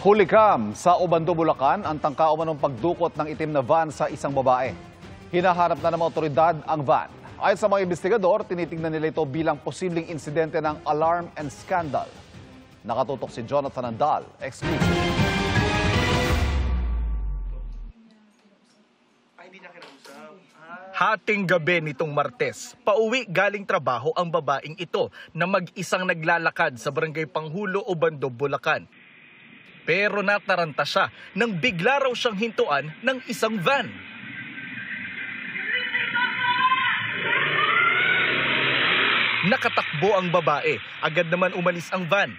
Hulikam sa Obando, Bulacan ang tangka umanong pagdukot ng itim na van sa isang babae. Hinaharap na ng mga otoridad ang van. Ayon sa mga investigador, tinitingnan nila ito bilang posibleng insidente ng alarm and scandal. Nakatutok si Jonathan Andal, exclusive. Hating gabi nitong Martes, pauwi galing trabaho ang babaeng ito na mag-isang naglalakad sa barangay Panghulo, Obando, Bulacan. Pero nataranta siya nang bigla raw siyang hintuan ng isang van. Nakatakbo ang babae, agad naman umalis ang van.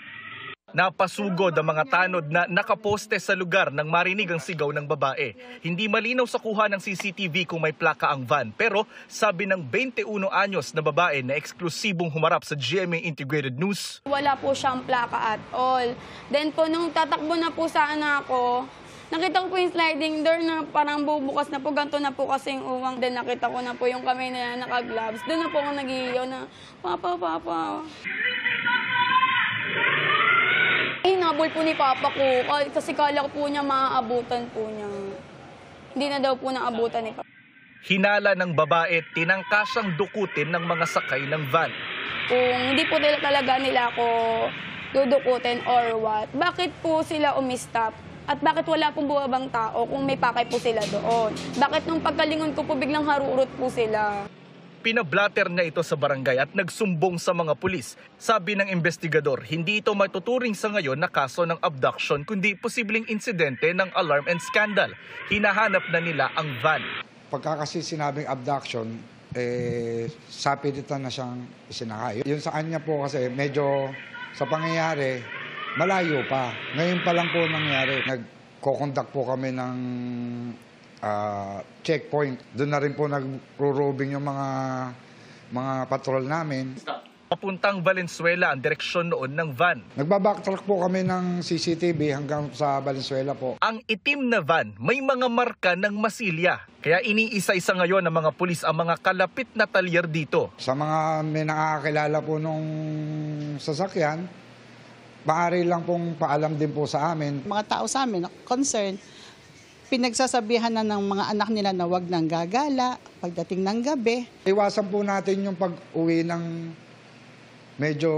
Napasugod ang mga tanod na nakaposte sa lugar nang marinig ang sigaw ng babae. Hindi malinaw sa kuha ng CCTV kung may plaka ang van, pero sabi ng 21 anyos na babae na eksklusibong humarap sa GMA Integrated News, wala po siyang plaka at all. Then po, nung tatakbo na po sana ako, nakita ko po yung sliding door na parang bubukas na po, ganito na po kasi yung uwang. Then nakita ko na po yung kamay na naka-gloves. Doon na po ako nag-iiyaw na, Papa, Papa. Hinabol po ni Papa ko kasi kala ko po niya maaabutan po niya. Hindi na daw po naabutan ni Papa. Hinala ng babae, tinangka siyang dukutin ng mga sakay ng van. Kung hindi po talaga nila ako dudukutin or what, bakit po sila umistop? At bakit wala pong buwabang tao kung may pakay po sila doon? Bakit nung pagkalingon ko po biglang harurot po sila? Pinablatter na ito sa barangay at nagsumbong sa mga pulis. Sabi ng investigador, hindi ito matuturing sa ngayon na kaso ng abduction kundi posibleng insidente ng alarm and scandal. Hinahanap na nila ang van. Pagka kasi sinabing abduction, sapilitan na siyang isinakay. Yun sa kanya po kasi medyo sa pangyayari, malayo pa. Ngayon pa lang po nangyari. Nagko-conduct po kami ng checkpoint. Doon na rin po nagro-roving yung mga patrol namin. Papuntang Valenzuela ang direksyon noon ng van. Nagbabacktrack po kami ng CCTV hanggang sa Valenzuela po. Ang itim na van may mga marka ng masilya. Kaya iniisa-isa ngayon ng mga pulis ang mga kalapit na talyer dito. Sa mga may nakakakilala po nung sasakyan, maaari lang pong paalam din po sa amin. Mga tao sa amin, concerned, pinagsasabihan na ng mga anak nila na wag nang gagala pagdating ng gabi. Iwasan po natin yung pag-uwi ng medyo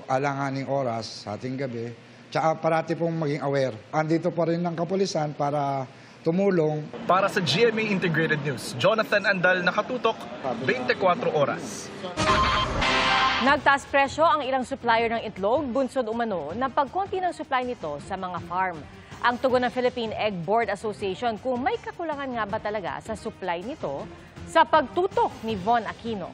alanganing oras sa ating gabi. Tsaka parati pong maging aware. Andito pa rin ng kapulisan para tumulong. Para sa GMA Integrated News, Jonathan Andal, nakatutok, 24 oras. Nagtaas presyo ang ilang supplier ng itlog, bunsod umano ng pagkonti ng supply nito sa mga farm. Ang tugon ng Philippine Egg Board Association kung may kakulangan nga ba talaga sa supply nito sa pagtutok ni Von Aquino.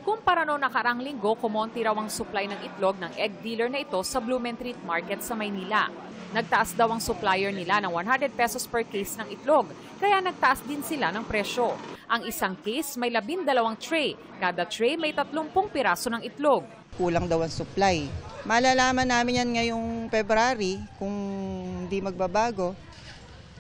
Kumpara noong nakarang linggo, kumonti raw ang supply ng itlog ng egg dealer na ito sa Blumentritt Market sa Maynila. Nagtaas daw ang supplier nila ng 100 pesos per case ng itlog, kaya nagtaas din sila ng presyo. Ang isang case may 12 tray, kada tray may 30 piraso ng itlog. Kulang daw ang supply. Malalaman namin yan ngayong February kung hindi magbabago.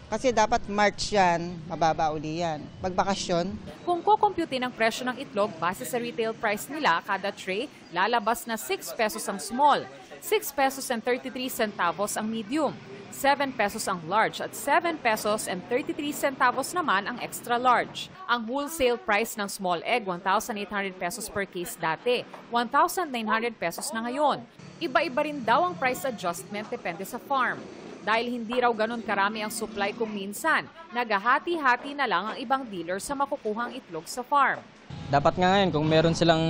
Kasi dapat March yan, mababa uli yan. Magbakasyon. Kung kukumputin ang presyo ng itlog base sa retail price nila, kada tray, lalabas na 6 pesos ang small, 6 pesos and 33 centavos ang medium, 7 pesos ang large at 7 pesos and 33 centavos naman ang extra large. Ang wholesale price ng small egg, 1,800 pesos per case dati, 1,900 pesos na ngayon. Iba-iba rin daw ang price adjustment depende sa farm. Dahil hindi raw ganun karami ang supply kung minsan, naghahati-hati na lang ang ibang dealer sa makukuhang itlog sa farm. Dapat nga ngayon, kung meron silang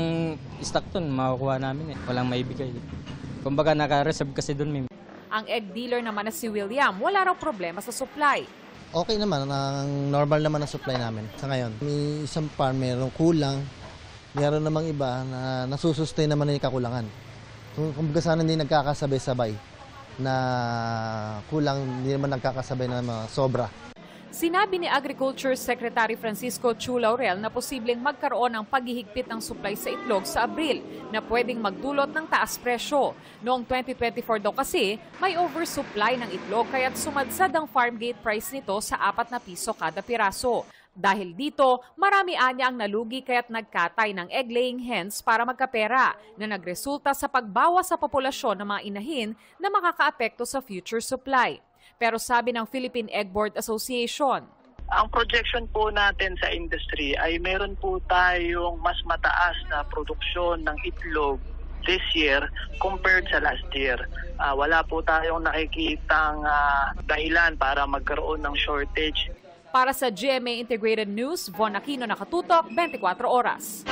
stock dun, makukuha namin eh. Walang maibigay. Kumbaga naka-reserve kasi dun, Mim. Ang egg dealer naman na si William, wala raw problema sa supply. Okay naman, normal naman ang supply namin sa ngayon. May isang farm, mayroong kulang, mayroon namang iba na nasusustain naman yung kakulangan. Kumbaga sana hindi nagkakasabay-sabay na kulang, hindi naman nagkakasabay na sobra. Sinabi ni Agriculture Secretary Francisco Chu Laurel na posibleng magkaroon ng paghihigpit ng supply sa itlog sa Abril na pwedeng magdulot ng taas presyo. Noong 2024 daw kasi, may oversupply ng itlog kaya't sumadsad ang farm gate price nito sa 4 na piso kada piraso. Dahil dito, marami anya ang nalugi kaya't nagkatay ng egg-laying hens para magkapera na nagresulta sa pagbawas sa populasyon ng mga inahin na makakaapekto sa future supply. Pero sabi ng Philippine Egg Board Association, ang projection po natin sa industry ay meron po tayong mas mataas na produksyon ng itlog this year compared sa last year. Wala po tayong nakikitang dahilan para magkaroon ng shortage. Para sa GMA Integrated News, Von Aquino, nakatutok, 24 oras.